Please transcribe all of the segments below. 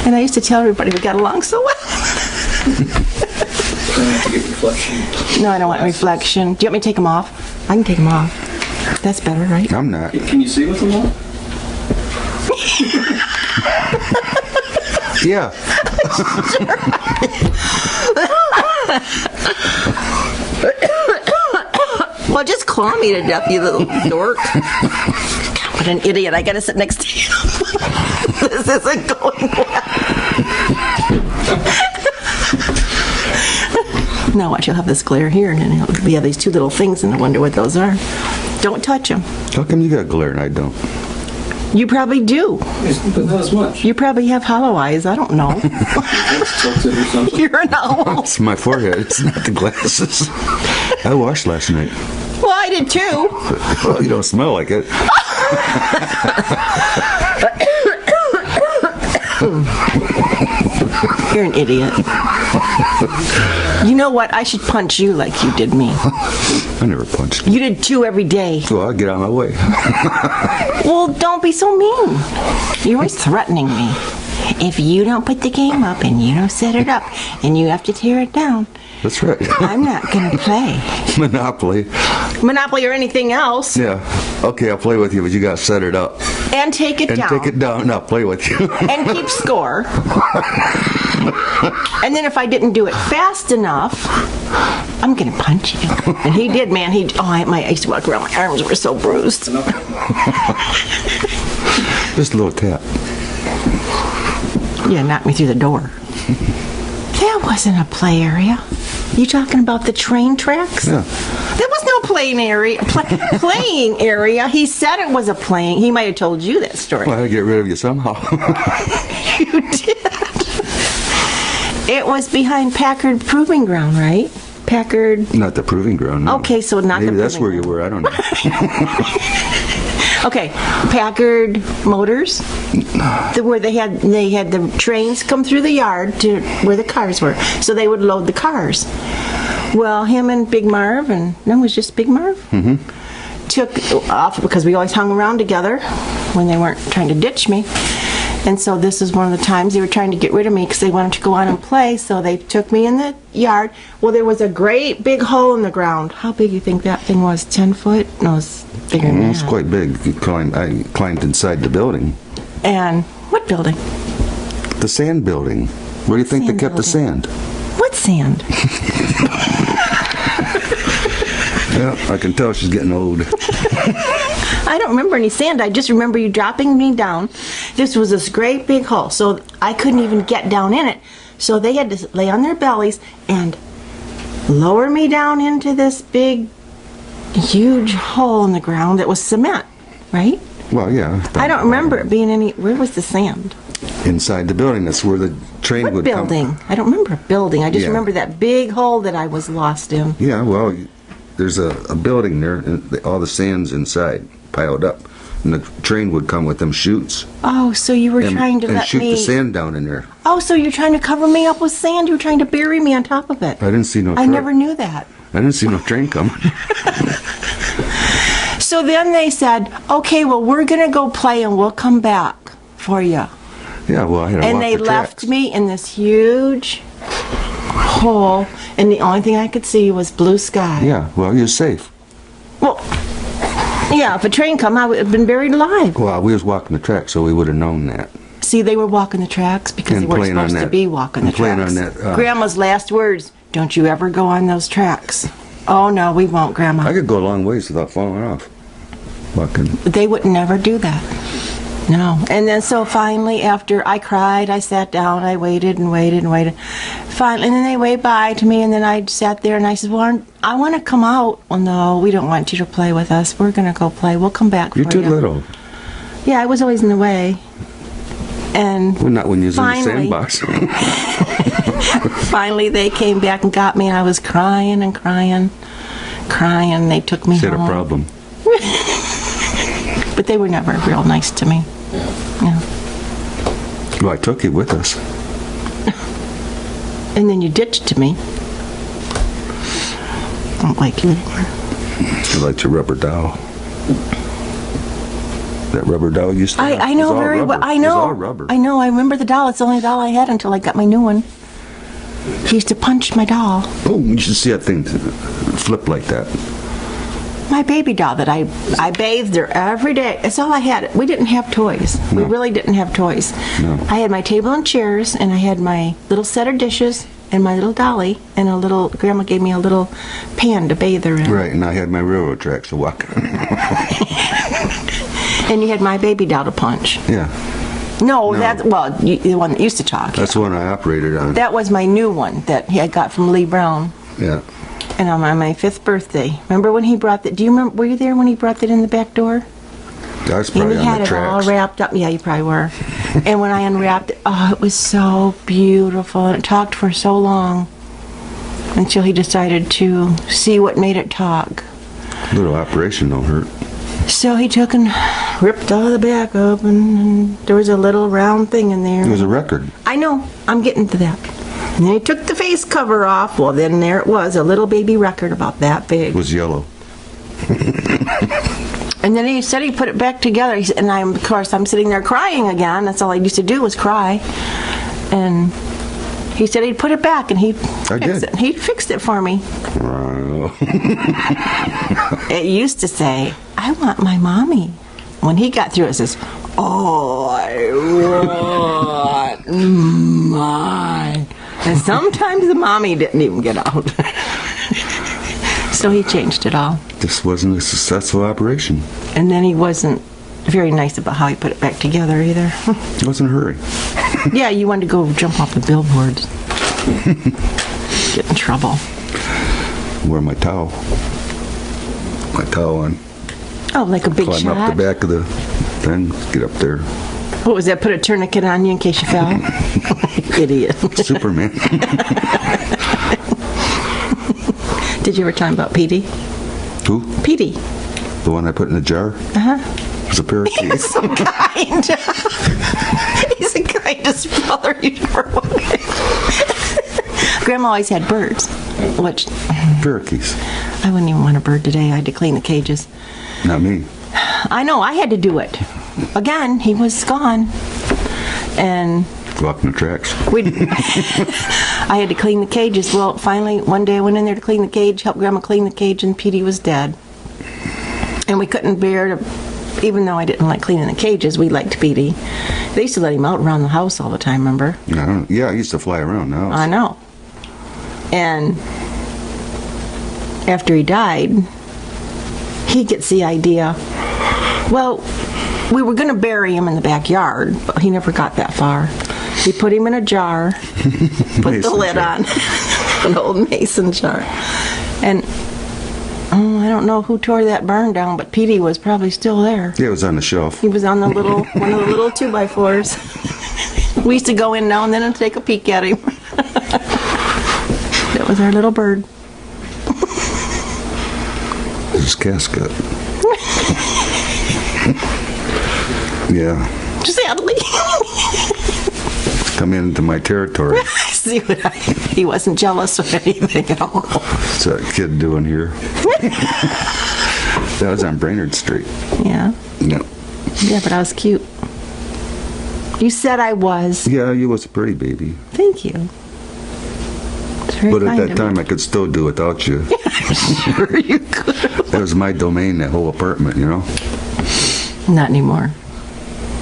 And I used to tell everybody we got along so well. To get reflection. No, I don't want reflection. Do you want me to take them off? I can take them off. That's better, right? I'm not. Can you see with them on? Yeah. Well, just claw me to death, you little dork. God, what an idiot. I gotta sit next to you. This isn't going well. Now watch, you'll have this glare here, and then we have these two little things, and I wonder what those are. Don't touch them. How come you got glare and I don't? You probably do. But not as much. You probably have hollow eyes. I don't know. Tilted or something. You're an owl. It's my forehead. It's not the glasses. I washed last night. Well, I did too. Well, you don't smell like it. You're an idiot. You know what? I should punch you like you did me. I never punched you. You did too every day. Well, I'll get out of my way. Well, don't be so mean. You're always threatening me. If you don't put the game up and you don't set it up and you have to tear it down, That's right. I'm not going to play. Monopoly. Monopoly or anything else. Yeah. Okay, I'll play with you, but you got to set it up. And take it And down. take it down and I'll play with you. And keep score. And then if I didn't do it fast enough, I'm going to punch you. And he did, man. I used to walk around, my arms were so bruised. Just a little tap. Yeah, knocked me through the door. That wasn't a play area. You talking about the train tracks? Yeah. There was no playing area. Playing area. He said it was a playing. He might have told you that story. Well, I had to get rid of you somehow. You did. It was behind Packard Proving Ground, right? Packard. Not the proving ground. No. Okay, so not Maybe the that's proving where you were. I don't know. Okay, Packard Motors, where they had the trains come through the yard to where the cars were, so they would load the cars. Well, him and Big Marv, and no, it was just Big Marv, took off because we always hung around together when they weren't trying to ditch me. And so this is one of the times they were trying to get rid of me because they wanted to go on and play, so they took me in the yard. Well, there was a great big hole in the ground. How big do you think that thing was? 10 foot? No, it's bigger than that. It's quite big. I climbed inside the building. And what building? The sand building. Where do you think Sand they kept the sand? What sand? Yeah, I can tell she's getting old. I don't remember any sand. I just remember you dropping me down. This was this great big hole, so I couldn't even get down in it. So they had to lay on their bellies and lower me down into this big, huge hole in the ground that was cement, right? Well, yeah. I don't remember it being any. Where was the sand? Inside the building. That's where the train What would building? come. I don't remember a building. I just Yeah. remember that big hole that I was lost in. Yeah, well, there's a building there, and all the sand's inside, piled up. And the train would come with them chutes Oh, so you were and, trying to and let shoot me. the sand down in there. Oh, so you're trying to cover me up with sand? You were trying to bury me on top of it. I didn't see no I train. never knew that. I didn't see no train coming. So then they said, okay, well, we're going to go play and we'll come back for you. Yeah, well, I had to And walk they the left tracks. me in this huge hole, and the only thing I could see was blue sky. Yeah, well, you're safe. Well, yeah, if a train come, I would have been buried alive. Well, we was walking the track, so we would have known that. See, they were walking the tracks because And they weren't playing on supposed to that- be walking the and playing tracks. on that, Grandma's last words, don't you ever go on those tracks. Oh, no, we won't, Grandma. I could go a long ways without falling off. Walking. They would never do that. No. And then so finally, after I cried, I sat down, I waited and waited and waited. Finally, and then they waved bye to me, and then I sat there and I said, well, I want to come out. Well, no, we don't want you to play with us. We're going to go play. We'll come back for You're too you. little. Yeah, I was always in the way. And Well, not when you was in the Finally. sandbox. finally they came back and got me, and I was crying and crying, crying. They took me She had a home. problem. But they were never real nice to me. Yeah. Well, I took you with us. And then you ditched me. I don't like you anymore. You liked your rubber doll. That rubber doll used to have. I It was know all very well. rubber. I It was know. all rubber. I know. I remember the doll. It's the only doll I had until I got my new one. He used to punch my doll. Oh, you should see that thing flip like that. My baby doll that I bathed her every day. That's all I had. We didn't have toys. We No. really didn't have toys. No. I had my table and chairs, and I had my little set of dishes, and my little dolly, and Grandma gave me a little pan to bathe her in. Right, and I had my railroad tracks to walk. And you had my baby doll to punch. Yeah, No, No. that's, well, the one that used to talk. that's the one I operated on. That was my new one that I got from Lee Brown. Yeah. And on my 5th birthday. Remember when he brought that? Do you remember? Were you there when he brought that in the back door? I was And probably he on had the it all tracks. wrapped up. Yeah, you probably were. And when I unwrapped it, oh, it was so beautiful. And it talked for so long until he decided to see what made it talk. Little operation don't hurt. So he took and ripped all the back open, and there was a little round thing in there. It was a record. I know. I'm getting to that. And then he took the face cover off. Well, then there it was, a little baby record about that big. It was yellow. And then he said he put it back together. And of course, I'm sitting there crying again. That's all I used to do was cry. And he said he'd put it back, and he'd fix it. He fixed it for me. It used to say, "I want my mommy." When he got through, it says, "Oh, I want mine." And sometimes the mommy didn't even get out. So he changed it all. This wasn't a successful operation. And then he wasn't very nice about how he put it back together either. It wasn't a hurry. Yeah, you wanted to go jump off the billboards. Get in trouble. Wear my towel. My towel on. Oh, like a big Climb shot? up the back of the thing. Get up there. What was that? Put a tourniquet on you in case you fell? Idiot. Superman. Did you ever talk about Petey? Who? Petey. The one I put in the jar? Uh-huh. It was a parakeet. He's so kind. He's the kindest brother you ever wanted. Grandma always had birds. Which, Parakeets. I wouldn't even want a bird today. I had to clean the cages. Not me. I know, I had to do it. Again, he was gone. And Walking the tracks. I had to clean the cages. Well, finally, one day I went in there to clean the cage, helped Grandma clean the cage, and Petey was dead. And we couldn't bear to, even though I didn't like cleaning the cages, we liked Petey. They used to let him out around the house all the time, remember? I used to fly around now. I know. And after he died, he gets the idea, well, we were going to bury him in the backyard, but he never got that far. We put him in a jar, put the lid on, an old mason jar. And I don't know who tore that barn down, but Petey was probably still there. Yeah, it was on the shelf. He was on the little one of the little 2x4s. We used to go in now and then and take a peek at him. That was our little bird. His casket. Yeah. Sadly. Come into my territory. See what he wasn't jealous of anything at all. What's that kid doing here? That was on Brainerd Street. Yeah. Yeah. Yeah, but I was cute. You said I was. Yeah, you was a pretty baby. Thank you. It's very But at kind that of time, I could still do without you. you. Sure you could. That was my domain, that whole apartment, you know? Not anymore.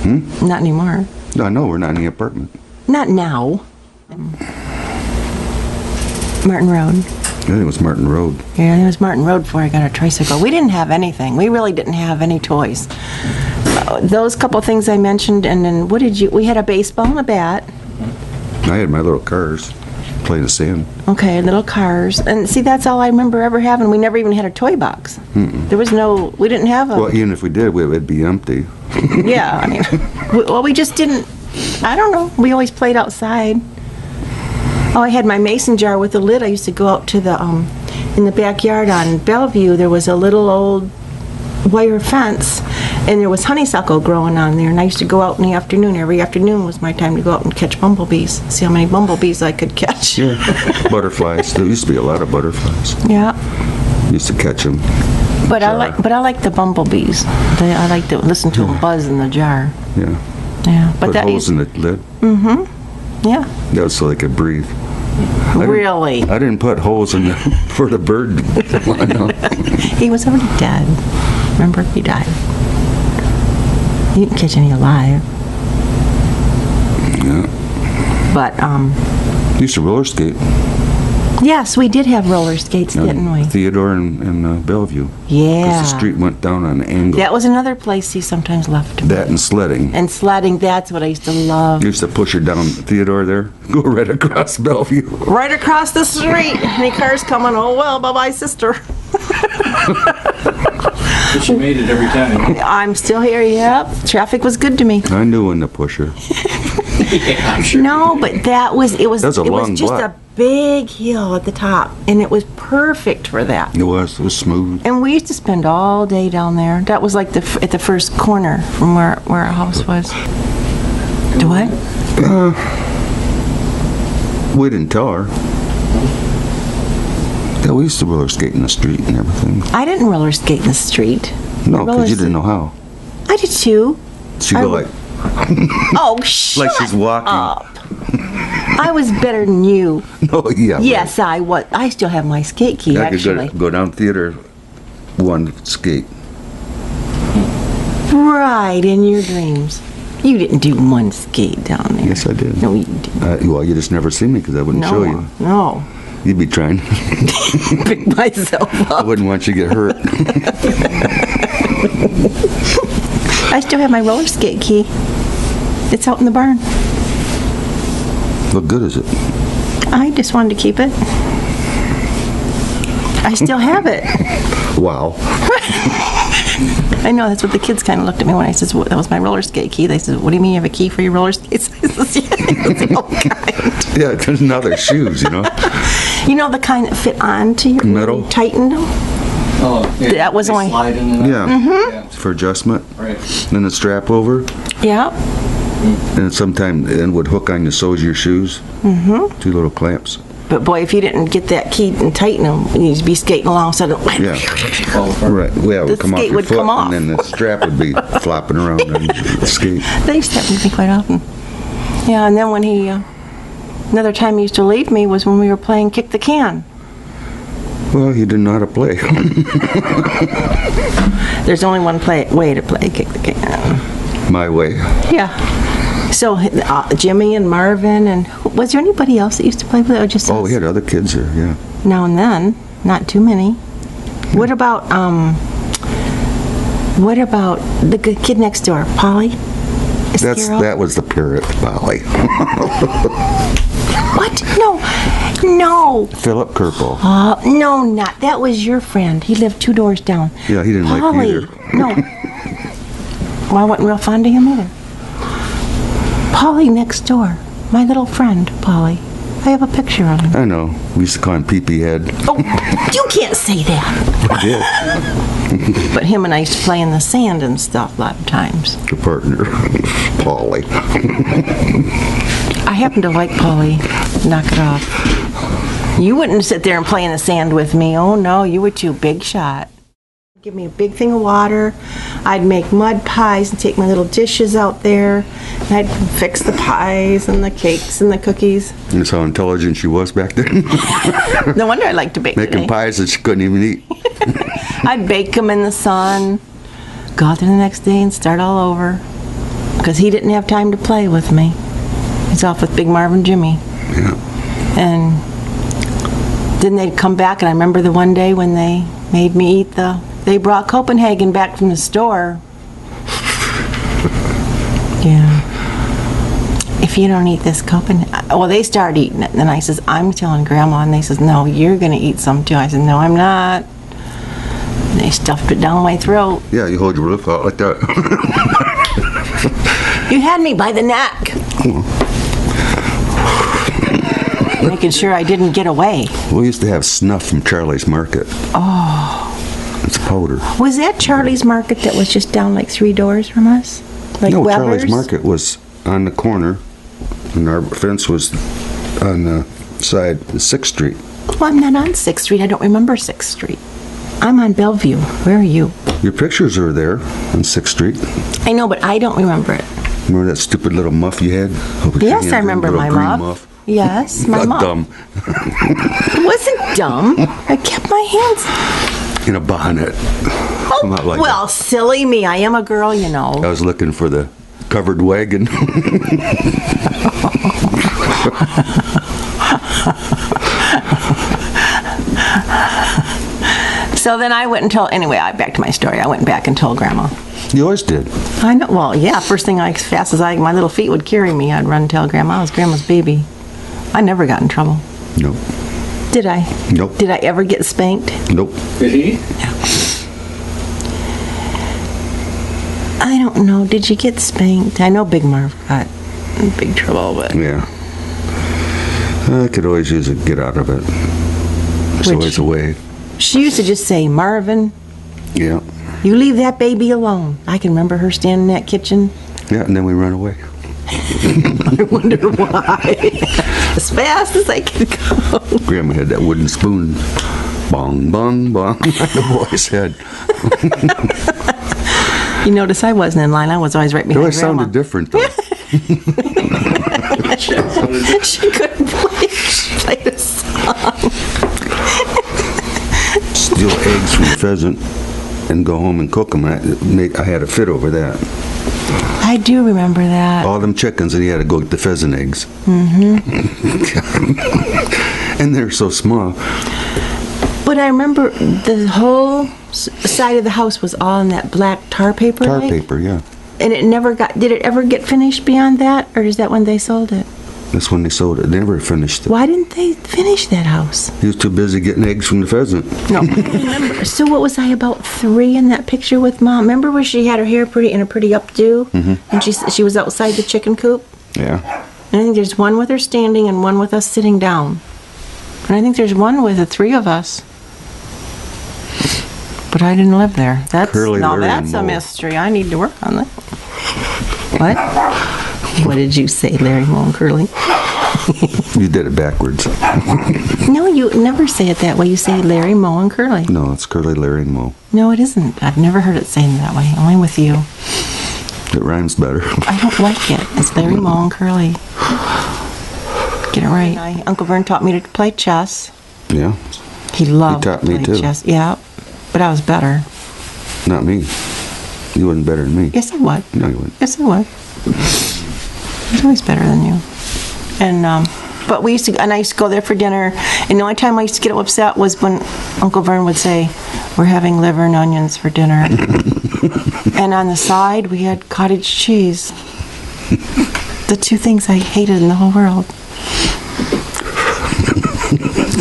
Not anymore. No, no, we're not in the apartment. Not now. Martin Road. I think it was Martin Road. Yeah, it was Martin Road before I got a tricycle. We didn't have anything. We really didn't have any toys. Those couple things I mentioned, and then what did you? We had a baseball and a bat. I had my little cars, playing the sand. Okay, little cars. And see, that's all I remember ever having. We never even had a toy box. There was no, we didn't have a... Well, even if we did, it would be empty. Yeah, I mean, we just didn't, I don't know. We always played outside. Oh, I had my mason jar with the lid. I used to go out to the, in the backyard on Bellevue, there was a little old wire fence, and there was honeysuckle growing on there, and I used to go out in the afternoon. Every afternoon was my time to go out and catch bumblebees, see how many bumblebees I could catch. Yeah. Butterflies. There used to be a lot of butterflies. Yeah. Used to catch them. But jar. I like the bumblebees. I like to listen to them buzz in the jar. Yeah. Yeah, but Put that holes in the lid. yeah. That was so they could breathe. Really? I didn't put holes in the, for the bird. No. He was already dead. Remember, he died. He didn't catch any alive. Yeah. But Used to roller skate. yes, we did have roller skates, didn't we? Theodore and Bellevue. Yeah. Because the street went down on an angle. That was another place he sometimes left. That and sledding. And sledding, that's what I used to love. Used to push her down Theodore there, go right across Bellevue. Right across the street. Any cars coming? Oh, well, bye-bye, sister. But she made it every time. I'm still here, yep. Traffic was good to me. I knew when to push her. Yeah, I'm sure. No, but it was That was a long just block. a big hill at the top, and it was perfect for that. It was smooth. And we used to spend all day down there. That was like at the first corner from where our house was. Do what? We didn't tell her. Yeah, we used to roller skate in the street and everything. I didn't roller skate in the street. No, because you didn't know how. I did too. She'd go like Oh, shut she's walking. up. I was better than you. Oh, yeah. Yes, I was. I still have my skate key, I actually. could go down theater one skate. Right, in your dreams. You didn't do one skate down there. Yes, I did. No, you didn't. Well, you just never seen me because I wouldn't show you. No. You'd be trying. Pick myself I up. wouldn't want you to get hurt. I still have my roller skate key. It's out in the barn. What good is it? I just wanted to keep it. I still have it. Wow. I know, that's what the kids kind of looked at me when I said, well, that was my roller skate key. They said, what do you mean you have a key for your roller skates? I said, yeah, it's the old kind. Yeah, there's another shoes, you know. You know the kind that fit onto your Metal? tighten them? Oh, yeah. That was They only- slide in and out. Yeah. Yeah. For adjustment. Right. Then the strap over. Yeah. And sometimes it would hook on the soles of your shoes. Mm-hmm. 2 little clamps. But boy, if you didn't get that key and tighten them, you'd be skating along, so Yeah. Fall apart. Right. Well, it would The come off skate your would foot, come off. and then the strap would be flopping around on the skate. They used to happen to me quite often. Yeah, and then when he, another time he used to leave me was when we were playing Kick the Can. Well, he didn't know how to play. There's only one way to play Kick the Can. My way. Yeah. So Jimmy and Marvin, and was there anybody else that used to play with it, or just Oh, us? we had other kids here, yeah. Now and then, not too many. What about the kid next door, Polly? That was the parrot, Polly. What? No. Philip Kerpel. No, not. That was your friend. He lived 2 doors down. Yeah, he didn't like me Polly. either. No. Well, I wasn't real fond of him either. Polly next door. My little friend, Polly. I have a picture of him. I know. We used to call him Pee-Pee Head. Oh, you can't say that. I did. But him and I used to play in the sand and stuff a lot of times. Your partner, Polly. I happen to like Polly. Knock it off. You wouldn't sit there and play in the sand with me. Oh, no, you were too big shot. Give me a big thing of water. I'd make mud pies and take my little dishes out there. And I'd fix the pies and the cakes and the cookies. That's how intelligent she was back then. No wonder I like to bake Making today. pies that she couldn't even eat. I'd bake them in the sun, go out there the next day and start all over. Because he didn't have time to play with me. He's off with Big Marv and Jimmy. Yeah. And then they'd come back, and I remember the one day when they made me eat they brought Copenhagen back from the store. Yeah. If you don't eat this Copenhagen, well, they started eating it, and then I says, I'm telling Grandma, and they says, no, you're gonna eat some too. I said, no, I'm not. And they stuffed it down my throat. Yeah, you hold your roof out like that. You had me by the neck. Making sure I didn't get away. We used to have snuff from Charlie's Market. Oh. It's powder. Was that Charlie's Market that was just down like 3 doors from us? Like No, Weber's? Charlie's Market was on the corner, and our fence was on the side of 6th Street. Well, I'm not on 6th Street. I don't remember 6th Street. I'm on Bellevue. Where are you? Your pictures are there on 6th Street. I know, but I don't remember it. Remember that stupid little muff you had? Yes, I remember my green muff. Yes, my Not muff. dumb. It wasn't dumb. I kept my hands. In a bonnet. Not like Well, silly me. I am a girl, you know. I was looking for the covered wagon. So then I went and told, anyway, back to my story. I went back and told Grandma. You always did. I know, well, yeah, first thing, as fast as my little feet would carry me, I'd run and tell Grandma I was Grandma's baby. I never got in trouble. Nope. Did I? Nope. Did I ever get spanked? Nope. Did he? I don't know. Did you get spanked? I know Big Marv got in big trouble, but... Yeah. I could always use a get out of it. There's Which- always a way. She used to just say, Marvin, Yeah. you leave that baby alone. I can remember her standing in that kitchen. Yeah, and then we run away. I wonder why. As fast as I could go. Grandma had that wooden spoon. Bong, bong, bong. The boy's head. You notice I wasn't in line. I was always right It behind always Grandma. sounded different, though. She couldn't play. She played a song. Steal eggs from the pheasant and go home and cook them. I had a fit over that. I do remember that. All them chickens, and he had to go get the pheasant eggs. Mm-hmm. And they're so small. But I remember the whole side of the house was all in that black tar paper. Tar like? paper, yeah. And it never got, did it ever get finished beyond that? Or is that when they sold it? That's when they sold it. They never finished it. Why didn't they finish that house? He was too busy getting eggs from the pheasant. No. Remember, so what was I, about 3 in that picture with Mom? Remember where she had her hair pretty in a pretty updo? Mm-hmm. And she was outside the chicken coop? Yeah. And I think there's one with her standing and one with us sitting down. And I think there's one with the 3 of us. But I didn't live there. Curly Now Larry that's and a Moe. mystery. I need to work on that. What? What did you say, Larry, Moe, and Curly? You did it backwards. No, you never say it that way. You say Larry, Moe, and Curly. No, it's Curly, Larry, and Moe. No, it isn't. I've never heard it saying that way. Only with you. It rhymes better. I don't like it. It's Larry, Moe, and Curly. Get it right. Uncle Vern taught me to play chess. Yeah. He loved taught to me play too. chess. Yeah, but I was better. Not me. You wasn't better than me. Yes, I was. No, you wasn't. Yes, I was. I was always better than you. And but we used to, and I used to go there for dinner. And the only time I used to get upset was when Uncle Vern would say, "We're having liver and onions for dinner," and on the side we had cottage cheese. The 2 things I hated in the whole world.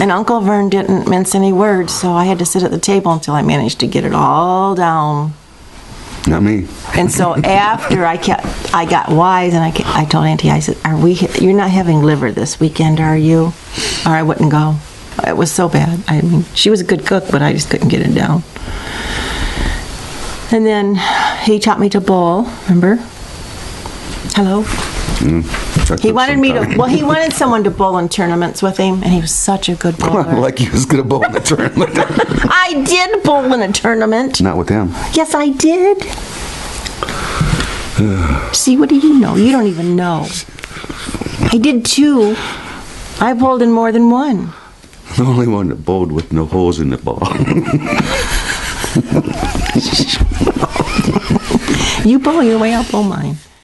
And Uncle Vern didn't mince any words, so I had to sit at the table until I managed to get it all down. Not me. And so after I got wise, and I told Auntie, I said, you're not having liver this weekend, are you? Or I wouldn't go. It was so bad. I mean, she was a good cook, but I just couldn't get it down. And then he taught me to bowl, remember? Hello? He wanted me to, well, he wanted someone to bowl in tournaments with him, and he was such a good bowler. Like he was going to bowl in the tournament. I did bowl in a tournament. Not with him. Yes, I did. See, what do you know? You don't even know. I did 2. I bowled in more than 1. The only one that bowled with no holes in the ball. You bowl your way, I'll bowl mine.